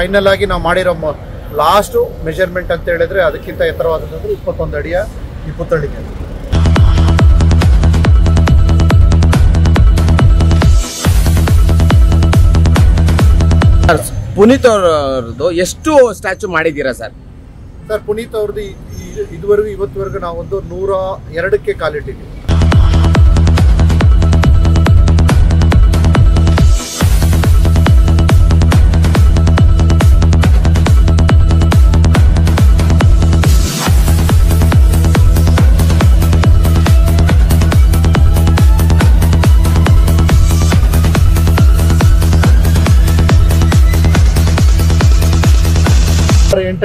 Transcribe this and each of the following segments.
Final ಆಗಿ ನಾವು ಮಾಡಿರೋ ಲಾಸ್ಟು ಮೆಜರ್ಮೆಂಟ್ ಅಂತ ಹೇಳಿದ್ರೆ ಅದಕ್ಕಿಂತ ಎತ್ತರವಾದಂದ್ರೆ 21 ಅಡಿಯ ಈ ಪುತ್ಥಳಿಗೆ. ಪುನೀತ್ ಅವ್ರದ್ದು ಎಷ್ಟು ಸ್ಟ್ಯಾಚು ಮಾಡಿದ್ದೀರಾ ಸರ್? ಸರ್ ಪುನೀತ್ ಅವ್ರದ್ದು ಇದುವರೆಗೂ ಇವತ್ತುವರೆಗೂ ನಾವೊಂದು 102ಕ್ಕೆ ಕಾಲಿಟ್ಟಿದ್ದೀವಿ.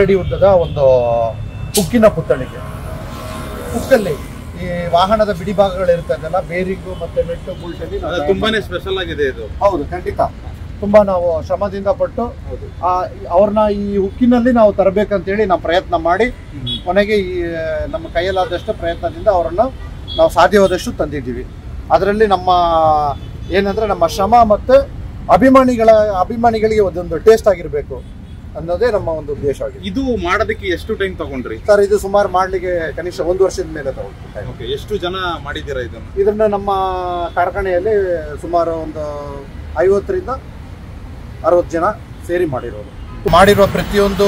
ಅಡಿ ಉದ್ದದ ಒಂದು ಉಕ್ಕಿನ ಪುತ್ಥಳಿಗೆ. ಉಕ್ಕಲ್ಲಿ ಈ ವಾಹನದ ಬಿಡಿ ಭಾಗಗಳಿರ್ತದಲ್ಲ, ಬೇರಿಂಗು ಮತ್ತೆ ನೆಟ್ಟು ಬುಲ್ಟಲ್ಲಿ ತುಂಬಾನೇ ಸ್ಪೆಷಲ್ ಆಗಿದೆ ಇದು. ಹೌದು, ಖಂಡಿತ ತುಂಬಾ ನಾವು ಶ್ರಮದಿಂದ ಪಟ್ಟು ಅವ್ರನ್ನ ಈ ಉಕ್ಕಿನಲ್ಲಿ ನಾವು ತರಬೇಕಂತೇಳಿ ನಾವು ಪ್ರಯತ್ನ ಮಾಡಿ ಕೊನೆಗೆ ಈ ನಮ್ಮ ಕೈಯಲ್ಲಾದಷ್ಟು ಪ್ರಯತ್ನದಿಂದ ಅವರನ್ನು ನಾವು ಸಾಧ್ಯವಾದಷ್ಟು ತಂದಿದ್ದೀವಿ. ಅದರಲ್ಲಿ ನಮ್ಮ ಏನಂದ್ರೆ ನಮ್ಮ ಶ್ರಮ ಮತ್ತು ಅಭಿಮಾನಿಗಳಿಗೆ ಒಂದೊಂದು ಟೇಸ್ಟ್ ಆಗಿರಬೇಕು ಅನ್ನೋದೇ ನಮ್ಮ ಒಂದು ಉದ್ದೇಶ ಆಗಿದೆ. ಇದು ಮಾಡೋದಕ್ಕೆ ಎಷ್ಟು ಟೈಮ್ ತಗೊಂಡ್ರಿ ಸರ್? ಇದು ಸುಮಾರು ಮಾಡ್ಲಿಕ್ಕೆ ಕನಿಷ್ಠ 1 ವರ್ಷದ ಮೇಲೆ ತಗೊಂಡು. ಎಷ್ಟು ಜನ ಮಾಡಿದ್ದೀರಾ ಇದನ್ನ? ನಮ್ಮ ಕಾರ್ಖಾನೆಯಲ್ಲಿ ಸುಮಾರು ಒಂದು 50ರಿಂದ 60 ಜನ ಸೇರಿ ಮಾಡಿರೋ ಪ್ರತಿಯೊಂದು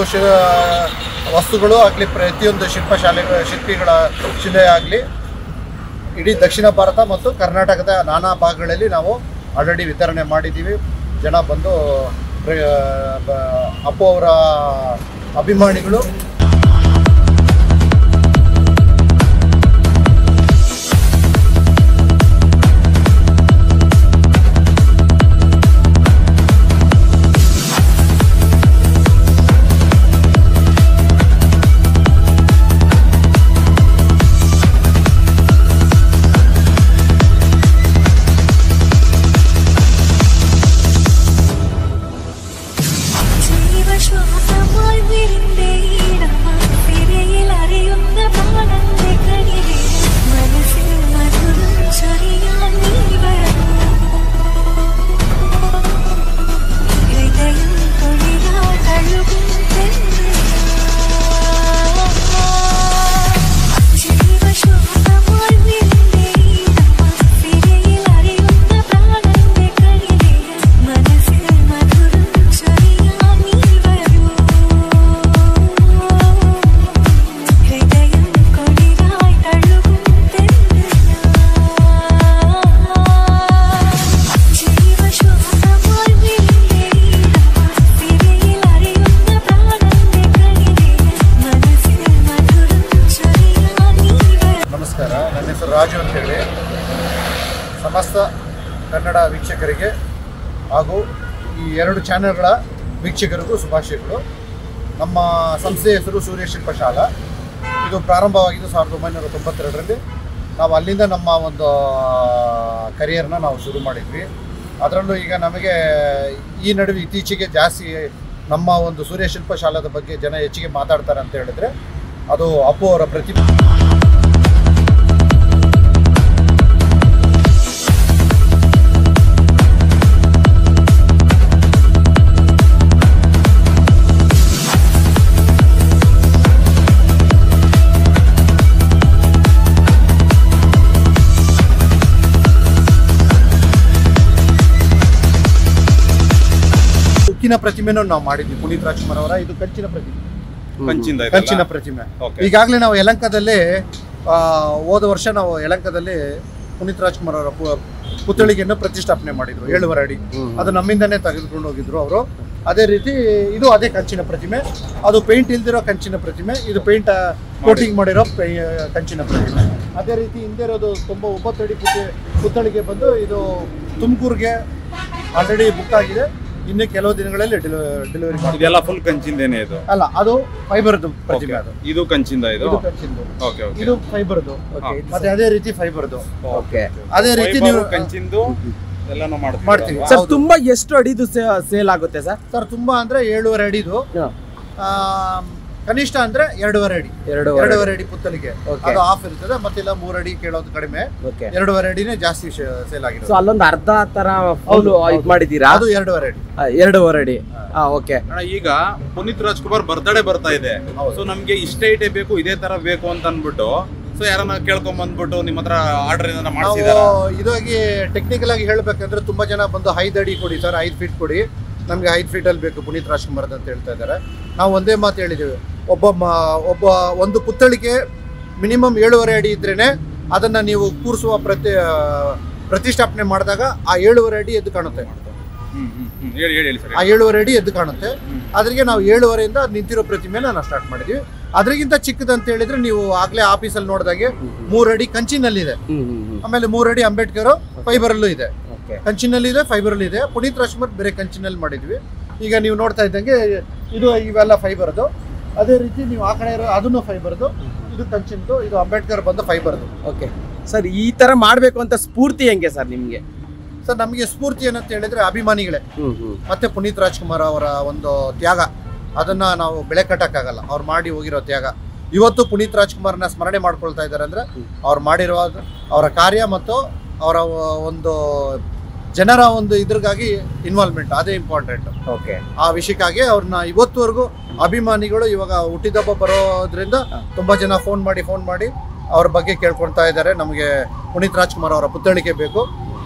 ವಸ್ತುಗಳು ಆಗಲಿ, ಪ್ರತಿಯೊಂದು ಶಿಲ್ಪಿಗಳ ಶಿಲೆ ಆಗಲಿ, ಇಡೀ ದಕ್ಷಿಣ ಭಾರತ ಮತ್ತು ಕರ್ನಾಟಕದ ನಾನಾ ಭಾಗಗಳಲ್ಲಿ ನಾವು ಆಲ್ರೆಡಿ ವಿತರಣೆ ಮಾಡಿದ್ದೀವಿ. ಜನ ಬಂದು ಅಪ್ಪು ಅವರ ಅಭಿಮಾನಿಗಳು ರಾಜು ಅಂತೇಳಿ ಸಮಸ್ತ ಕನ್ನಡ ವೀಕ್ಷಕರಿಗೆ ಹಾಗೂ ಈ 2 ಚಾನೆಲ್ಗಳ ವೀಕ್ಷಕರಿಗೂ ಶುಭಾಶಯಗಳು. ನಮ್ಮ ಸಂಸ್ಥೆಯ ಹೆಸರು ಸೂರ್ಯ ಶಿಲ್ಪಶಾಲಾ. ಇದು ಪ್ರಾರಂಭವಾಗಿದ್ದು 1992ರಲ್ಲಿ. ನಾವು ಅಲ್ಲಿಂದ ನಮ್ಮ ಒಂದು ಕರಿಯರ್ನ ನಾವು ಶುರು ಮಾಡಿದ್ವಿ. ಅದರಲ್ಲೂ ಈಗ ನಮಗೆ ಈ ನಡುವೆ ಇತ್ತೀಚೆಗೆ ಜಾಸ್ತಿ ನಮ್ಮ ಒಂದು ಸೂರ್ಯ ಶಿಲ್ಪಶಾಲಾದ ಬಗ್ಗೆ ಜನ ಹೆಚ್ಚಿಗೆ ಮಾತಾಡ್ತಾರೆ ಅಂತ ಹೇಳಿದ್ರೆ ಅದು ಅಪ್ಪು ಅವರ ಪ್ರತಿಭೆ. ಉಕ್ಕಿನ ಪ್ರತಿಮೆನೂ ನಾವು ಮಾಡಿದ್ವಿ ಪುನೀತ್ ರಾಜ್ಕುಮಾರ್ ಅವರ. ಇದು ಕಂಚಿನ ಪ್ರತಿಮೆ. ಈಗಾಗಲೇ ನಾವು ಯಲಹಂಕದಲ್ಲಿ ಹೋದ ವರ್ಷ ನಾವು ಯಲಹಂಕದಲ್ಲಿ ಪುನೀತ್ ರಾಜ್ಕುಮಾರ್ ಅವರ ಪುತ್ಥಳಿಗೆಯನ್ನು ಪ್ರತಿಷ್ಠಾಪನೆ ಮಾಡಿದ್ರು 7.5 ಅಡಿ. ಅದು ನಮ್ಮಿಂದನೇ ತೆಗೆದುಕೊಂಡು ಹೋಗಿದ್ರು ಅವರು. ಅದೇ ರೀತಿ ಇದು ಅದೇ ಕಂಚಿನ ಪ್ರತಿಮೆ. ಅದು ಪೇಂಟ್ ಇಲ್ದಿರೋ ಕಂಚಿನ ಪ್ರತಿಮೆ, ಇದು ಪೇಂಟ್ ಕೋಟಿಂಗ್ ಮಾಡಿರೋ ಕಂಚಿನ ಪ್ರತಿಮೆ. ಅದೇ ರೀತಿ ಹಿಂದೆ ಇರೋದು 9 ಅಡಿ ಪುತ್ಥಳಿಗೆ ಬಂದು ಇದು ತುಮಕೂರಿಗೆ ಆಲ್ರೆಡಿ ಬುಕ್ ಆಗಿದೆ. ಇನ್ನು ಕೆಲವು ದಿನಗಳಲ್ಲಿ ಡೆಲಿವರಿ ಮಾಡಿ. ಎಲ್ಲ ಫುಲ್ ಕಂಚಿಂದೇನೆ ಇದು? ಅಲ್ಲ, ಅದು ಫೈಬರ್ದು ಪ್ರತಿಮೆ. ಅದು ಇದು ಕಂಚಿಂದ, ಇದು ಇದು ಫೈಬರ್ದು. ಮತ್ತೆ ಅದೇ ರೀತಿ ಫೈಬರ್ದು. ಅದೇ ರೀತಿ ನೀವು ಕಂಚಿಂದು ಎಲ್ಲಾನು ಮಾಡ್ತೀವಿ ಸರ್. ತುಂಬಾ ಎಷ್ಟು ಅಡಿದು ಸೇಲ್ ಆಗುತ್ತೆ ಸರ್? ಸರ್ ತುಂಬಾ ಅಂದ್ರೆ 7.5 ಅಡಿದು ಕನಿಷ್ಠ ಅಂದ್ರೆ 2.5 ಅಡಿ. 2.5 ಅಡಿ ಪುತ್ತಲಿಗೆ Okay. ಅದು ಆಫ್ ಇರ್ತದೆ. ಮತ್ತೆಲ್ಲ 3 ಅಡಿ ಕೇಳೋದು ಕಡಿಮೆ. ಓಕೆ 2.5 ಅಡಿನೇ ಜಾಸ್ತಿ ಸೇಲ್ ಸೊ ಆಗಿರೋದು. ಅಲ್ಲೊಂದು ಅರ್ಧ ತರ ಹೌದು, ಇದು ಮಾಡಿದ್ದೀರಾ? ಅದು 2.5 ಅಡಿ. 2.5 ಅಡಿ. ಓಕೆ ಅಣ್ಣ ಈಗ ಪುನೀತ್ ರಾಜ್ಕುಮಾರ್ ಬರ್ತ್ಡೇ ಬರ್ತಾ ಇದೆ. ಹೌದು. ಸೊ ನಮ್ಗೆ ಇಷ್ಟೇ ಬೇಕು ಇದೇ ತರ ಬೇಕು ಅಂತ ಅನ್ಬಿಟ್ಟು ಸೊ ಯಾರನ್ನ ಕೇಳ್ಕೊಂಡ್ ಬಂದ್ಬಿಟ್ಟು ನಿಮ್ಮ ಹತ್ರ ಆರ್ಡರ್ ಏನಾರ ನಾವು ಮಾಡಿಸಿದಾರ? ಇದಾಗಿ ಟೆಕ್ನಿಕಲ್ ಆಗಿ ಹೇಳ್ಬೇಕಂದ್ರೆ ತುಂಬಾ ಜನ ಬಂದು 5 ಅಡಿ ಕೊಡಿ ಸರ್, 5 ಫೀಟ್ ಕೊಡಿ, ನಮ್ಗೆ 5 ಫೀಟಲ್ಲಿ ಬೇಕು ಪುನೀತ್ ರಾಜ್ಕುಮಾರ್ ಅಂತ ಹೇಳ್ತಾ ಇದ್ದಾರೆ. ನಾವು ಒಂದೇ ಮಾತು ಹೇಳಿದ್ದೀವಿ, ಒಬ್ಬ ಒಂದು ಪುತ್ಥಳಿಗೆ ಮಿನಿಮಮ್ 7.5 ಅಡಿ ಇದ್ರೇನೆ ಅದನ್ನ ನೀವು ಕೂರಿಸುವ ಪ್ರತಿಷ್ಠಾಪನೆ ಮಾಡಿದಾಗ ಆ 7.5 ಅಡಿ ಎದ್ದು ಕಾಣುತ್ತೆ. ಹೇಳಿ ಸರ್. ಆ 7.5 ಅಡಿ ಎದ್ದು ಕಾಣುತ್ತೆ. ಅದ್ರಿಗೆ ನಾವು 7.5ಯಿಂದ ನಿಂತಿರೋ ಪ್ರತಿಮೆನ ನಾವು ಸ್ಟಾರ್ಟ್ ಮಾಡಿದ್ವಿ. ಅದರಿಗಿಂತ ಚಿಕ್ಕದಂತ ಹೇಳಿದ್ರೆ ನೀವು ಆಗ್ಲೇ ಆಫೀಸಲ್ಲಿ ನೋಡಿದಾಗೆ 3 ಅಡಿ ಕಂಚಿನಲ್ಲಿದೆ, ಆಮೇಲೆ 3 ಅಡಿ ಅಂಬೇಡ್ಕರ್ ಫೈಬರಲ್ಲೂ ಇದೆ. ಕಂಚಿನಲ್ಲಿ ಇದೆ, ಫೈಬರಲ್ಲಿ ಇದೆ. ಪುನೀತ್ ರಾಜ್ಕುಮಾರ್ ಬೇರೆ ಕಂಚಿನಲ್ಲಿ ಮಾಡಿದ್ವಿ. ಈಗ ನೀವು ನೋಡ್ತಾ ಇದ್ದಂಗೆ ಇವೆಲ್ಲ ಫೈಬರ್ದು. ಅದೇ ರೀತಿ ನೀವು ಆ ಕಡೆ ಇರೋ ಅದನ್ನು ಫೈಬರ್ದು, ಇದು ಕಂಚಿನದು, ಇದು ಅಂಬೇಡ್ಕರ್ ಬಂದು ಫೈಬರ್ದು. ಓಕೆ ಸರ್, ಈ ತರ ಮಾಡ್ಬೇಕು ಅಂತ ಸ್ಫೂರ್ತಿ ಹೆಂಗೆ ಸರ್ ನಿಮ್ಗೆ? ಸರ್ ನಮಗೆ ಸ್ಫೂರ್ತಿ ಏನಂತ ಹೇಳಿದ್ರೆ ಅಭಿಮಾನಿಗಳೇ ಮತ್ತೆ ಪುನೀತ್ ರಾಜ್ಕುಮಾರ್ ಅವರ ಒಂದು ತ್ಯಾಗ, ಅದನ್ನ ನಾವು ಬೆಳೆ ಕಟ್ಟಕ್ಕಾಗಲ್ಲ. ಅವ್ರು ಮಾಡಿ ಹೋಗಿರೋ ತ್ಯಾಗ ಇವತ್ತು ಪುನೀತ್ ರಾಜ್ಕುಮಾರ್ನ ಸ್ಮರಣೆ ಮಾಡ್ಕೊಳ್ತಾ ಇದ್ದಾರೆ ಅಂದ್ರೆ ಅವ್ರು ಮಾಡಿರುವ ಅವರ ಕಾರ್ಯ ಮತ್ತು ಅವರ ಒಂದು ಜನರ ಒಂದು ಇದ್ರಿಗಾಗಿ ಇನ್ವಾಲ್ವ್ಮೆಂಟ್, ಅದೇ ಇಂಪಾರ್ಟೆಂಟ್. ಓಕೆ ಆ ವಿಷಯಕ್ಕಾಗಿ ಅವ್ರನ್ನ ಇವತ್ತುವರೆಗೂ ಅಭಿಮಾನಿಗಳು ಇವಾಗ ಹುಟ್ಟಿದಬ್ಬ ಬರೋದ್ರಿಂದ ತುಂಬಾ ಜನ ಫೋನ್ ಮಾಡಿ ಅವ್ರ ಬಗ್ಗೆ ಕೇಳ್ಕೊಳ್ತಾ ಇದ್ದಾರೆ. ನಮಗೆ ಪುನೀತ್ ರಾಜ್ಕುಮಾರ್ ಅವರ ಪುತ್ಥಳಿಕೆ ಬೇಕು,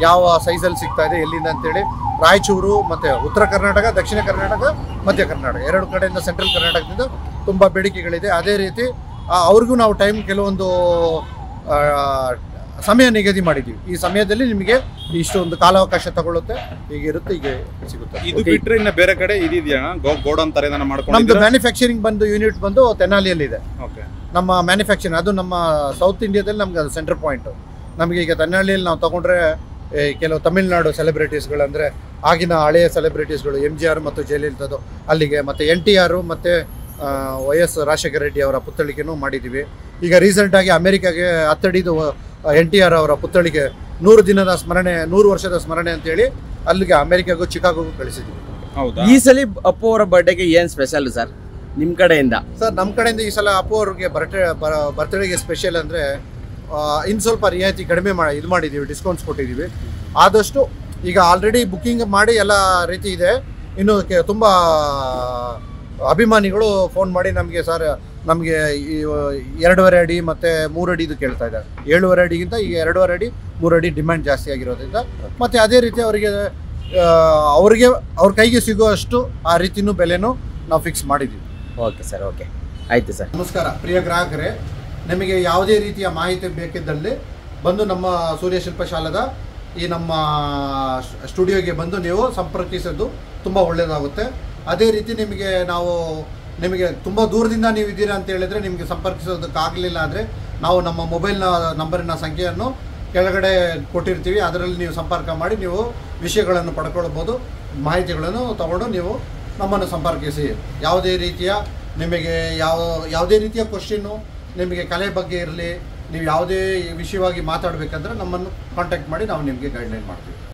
ಯಾವ ಸೈಜಲ್ಲಿ ಸಿಗ್ತಾ ಇದೆ, ಎಲ್ಲಿಂದ ಅಂತೇಳಿ. ರಾಯಚೂರು ಮತ್ತೆ ಉತ್ತರ ಕರ್ನಾಟಕ, ದಕ್ಷಿಣ ಕರ್ನಾಟಕ, ಮಧ್ಯ ಕರ್ನಾಟಕ 2 ಕಡೆಯಿಂದ ಸೆಂಟ್ರಲ್ ಕರ್ನಾಟಕದಿಂದ ತುಂಬ ಬೇಡಿಕೆಗಳಿದೆ. ಅದೇ ರೀತಿ ಅವ್ರಿಗೂ ನಾವು ಟೈಮ್ ಕೆಲವೊಂದು ಸಮಯ ನಿಗದಿ ಮಾಡಿದ್ದೀವಿ. ಈ ಸಮಯದಲ್ಲಿ ನಿಮಗೆ ಇಷ್ಟೊಂದು ಕಾಲಾವಕಾಶ ತಗೊಳ್ಳುತ್ತೆ, ಹೀಗಿರುತ್ತೆ, ಹೀಗೆ ಸಿಗುತ್ತೆ. ಇದು ಬಿಟ್ರೆ ಇನ್ನ ಬೇರೆ ಕಡೆ ಇದೆಯಾ ಗೋಡನ್ ತರ ಏನಾರ ನಮ್ದು ಮಾಡ್ಕೊಂಡು? ಮ್ಯಾನುಫ್ಯಾಕ್ಚರಿಂಗ್ ಬಂದು ಯೂನಿಟ್ ಬಂದು ತೆನಾಲಿಯಲ್ಲಿದೆ. ಓಕೆ. ನಮ್ಮ ಮ್ಯಾನುಫ್ಯಾಕ್ಚರಿಂಗ್ ಅದು ನಮ್ಮ ಸೌತ್ ಇಂಡಿಯಾದಲ್ಲಿ ನಮ್ಗೆ ಅದು ಸೆಂಟರ್ ಪಾಯಿಂಟು. ನಮಗೆ ಈಗ ತೆನಾಲಿಯಲ್ಲಿ ನಾವು ತಗೊಂಡ್ರೆ ಕೆಲವು ತಮಿಳ್ನಾಡು ಸೆಲೆಬ್ರಿಟೀಸ್ಗಳು, ಅಂದರೆ ಆಗಿನ ಹಳೆಯ ಸೆಲೆಬ್ರಿಟೀಸ್ಗಳು MGR ಮತ್ತು ಜಯಲಲಿತದು ಅಲ್ಲಿಗೆ, ಮತ್ತು NTR ಮತ್ತು YS ರಾಜಶೇಖರ ರೆಡ್ಡಿ ಅವರ ಪುತ್ಥಳಿಕೆನೂ ಮಾಡಿದ್ದೀವಿ. ಈಗ ರೀಸೆಂಟಾಗಿ ಅಮೆರಿಕಾಗೆ 10 ಅಡಿದು NTR ಅವರ ಪುತ್ಥಳಿಕೆ 100 ದಿನದ ಸ್ಮರಣೆ, 100 ವರ್ಷದ ಸ್ಮರಣೆ ಅಂತೇಳಿ ಅಲ್ಲಿಗೆ ಅಮೆರಿಕಾಗೂ ಚಿಕಾಗೋಗೂ ಕಳಿಸಿದ್ವಿ. ಹೌದಾ? ಈ ಸಲ ಅಪ್ಪು ಅವರ ಬರ್ಡೇಗೆ ಏನ್ ಸ್ಪೆಷಲ್ ಸರ್ ನಿಮ್ ಕಡೆಯಿಂದ? ಸರ್ ನಮ್ಮ ಕಡೆಯಿಂದ ಈ ಸಲ ಅಪ್ಪು ಅವ್ರಿಗೆ ಬರ್ತ್ಡೇಗೆ ಸ್ಪೆಷಲ್ ಅಂದರೆ ಇನ್ನು ಸ್ವಲ್ಪ ರಿಯಾಯಿತಿ ಕಡಿಮೆ ಮಾಡಿದ್ದೀವಿ, ಡಿಸ್ಕೌಂಟ್ಸ್ ಕೊಟ್ಟಿದ್ದೀವಿ. ಆದಷ್ಟು ಈಗ ಆಲ್ರೆಡಿ ಬುಕ್ಕಿಂಗ್ ಮಾಡಿ ಎಲ್ಲ ರೀತಿ ಇದೆ. ಇನ್ನು ತುಂಬ ಅಭಿಮಾನಿಗಳು ಫೋನ್ ಮಾಡಿ ನಮಗೆ ಸರ್ ನಮಗೆ 2.5 ಅಡಿ ಮತ್ತು 3 ಅಡಿದು ಕೇಳ್ತಾ ಇದ್ದಾರೆ. 7.5 ಅಡಿಗಿಂತ ಈಗ 2.5 ಅಡಿ 3 ಅಡಿ ಡಿಮ್ಯಾಂಡ್ ಜಾಸ್ತಿ ಆಗಿರೋದ್ರಿಂದ ಮತ್ತು ಅದೇ ರೀತಿ ಅವ್ರಿಗೆ ಅವ್ರ ಕೈಗೆ ಸಿಗುವಷ್ಟು ಆ ರೀತಿನೂ ಬೆಲೆನೂ ನಾವು ಫಿಕ್ಸ್ ಮಾಡಿದ್ದೀವಿ. ಓಕೆ ಸರ್, ಓಕೆ ಆಯಿತು ಸರ್. ನಮಸ್ಕಾರ ಪ್ರಿಯ ಗ್ರಾಹಕರೇ, ನಿಮಗೆ ಯಾವುದೇ ರೀತಿಯ ಮಾಹಿತಿ ಬೇಕಿದ್ದಲ್ಲಿ ಬಂದು ನಮ್ಮ ಸೂರ್ಯ ಶಿಲ್ಪಶಾಲದ ಈ ನಮ್ಮ ಸ್ಟುಡಿಯೋಗೆ ಬಂದು ನೀವು ಸಂಪರ್ಕಿಸೋದು ತುಂಬ ಒಳ್ಳೆಯದಾಗುತ್ತೆ. ಅದೇ ರೀತಿ ನಿಮಗೆ ತುಂಬ ದೂರದಿಂದ ನೀವು ಇದ್ದೀರಾ ಅಂತ ಹೇಳಿದರೆ ನಿಮಗೆ ಸಂಪರ್ಕಿಸೋದಕ್ಕಾಗಲಿಲ್ಲ ಅಂದರೆ ನಾವು ನಮ್ಮ ಮೊಬೈಲ್ನ ನಂಬರಿನ ಸಂಖ್ಯೆಯನ್ನು ಕೆಳಗಡೆ ಕೊಟ್ಟಿರ್ತೀವಿ. ಅದರಲ್ಲಿ ನೀವು ಸಂಪರ್ಕ ಮಾಡಿ ನೀವು ವಿಷಯಗಳನ್ನು ಪಡ್ಕೊಳ್ಬೋದು, ಮಾಹಿತಿಗಳನ್ನು ತಗೊಂಡು ನೀವು ನಮ್ಮನ್ನು ಸಂಪರ್ಕಿಸಿ. ಯಾವುದೇ ರೀತಿಯ ನಿಮಗೆ ಯಾವುದೇ ರೀತಿಯ ಕ್ವಶನ್ನು ನಿಮಗೆ ಕಲೆ ಬಗ್ಗೆ ಇರಲಿ, ನೀವು ಯಾವುದೇ ವಿಷಯವಾಗಿ ಮಾತಾಡಬೇಕಂದ್ರೆ ನಮ್ಮನ್ನು ಕಾಂಟ್ಯಾಕ್ಟ್ ಮಾಡಿ ನಾವು ನಿಮಗೆ ಗೈಡ್ಲೈನ್ ಮಾಡ್ತೀವಿ.